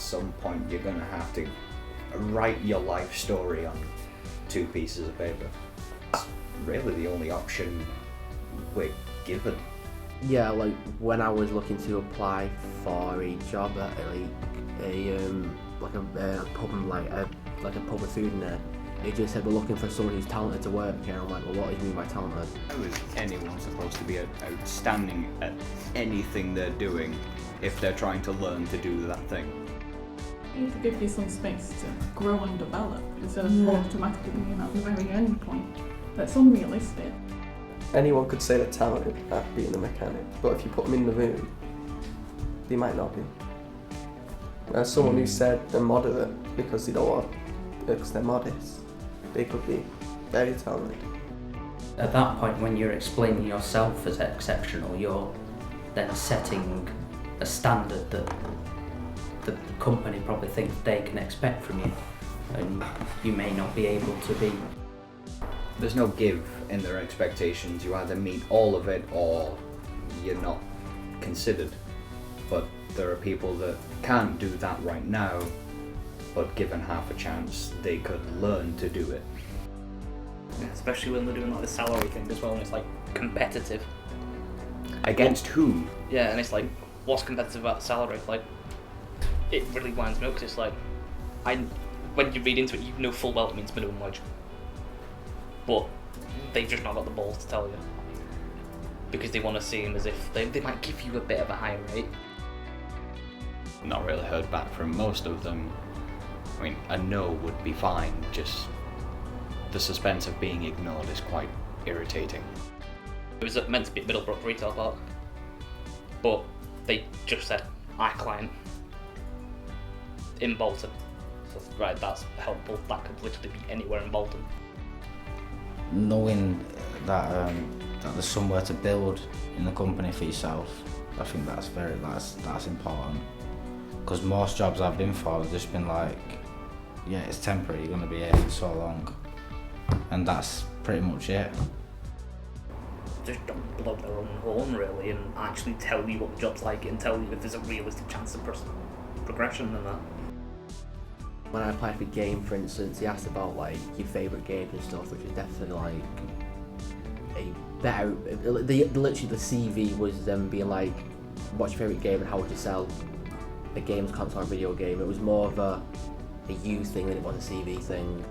some point you're going to have to write your life story on 2 pieces of paper. That's really the only option we're given. Yeah, like when I was looking to apply for a job at a pub and like a pub with food in there, it just said we're looking for someone who's talented to work here. I'm like, well, what do you mean by talented? How is anyone supposed to be outstanding at anything they're doing if they're trying to learn to do that thing? You need to give you some space to grow and develop instead of automatically being at the very end point. That's unrealistic. Anyone could say they're talented at being a mechanic, but if you put them in the room, they might not be. As someone who said they're moderate because they don't want, because they're modest, they could be very talented. At that point, when you're explaining yourself as exceptional, you're then setting a standard that the company probably thinks they can expect from you, and you may not be able to be. There's no give in their expectations. You either meet all of it or you're not considered. But there are people that can't do that right now, but given half a chance, they could learn to do it. Especially when they're doing like the salary thing as well, and it's like competitive. Against who? Yeah, and it's like, what's competitive about the salary? Like, it really winds me up because it's like, when you read into it, you know full well it means minimum wage. But they've just not got the balls to tell you. Because they want to seem as if they might give you a bit of a higher rate. Not really heard back from most of them. I mean, a no would be fine, just the suspense of being ignored is quite irritating. It was meant to be at Middlebrook Retail Park, but they just said, our client in Bolton. So, right, that's helpful. That could literally be anywhere in Bolton. Knowing that there's somewhere to build in the company for yourself, I think that's important. Because most jobs I've been for have just been like, yeah, it's temporary, you're going to be here for so long, and that's pretty much it. Just don't blow their own horn really, and actually tell you what the job's like and tell you if there's a realistic chance of progression in that. When I applied for game, for instance, he asked about like your favourite games and stuff, which is definitely like a better. Literally, the CV was them being like, "What's your favourite game and how would you sell a games console or video game?" It was more of a you thing than it was a CV thing.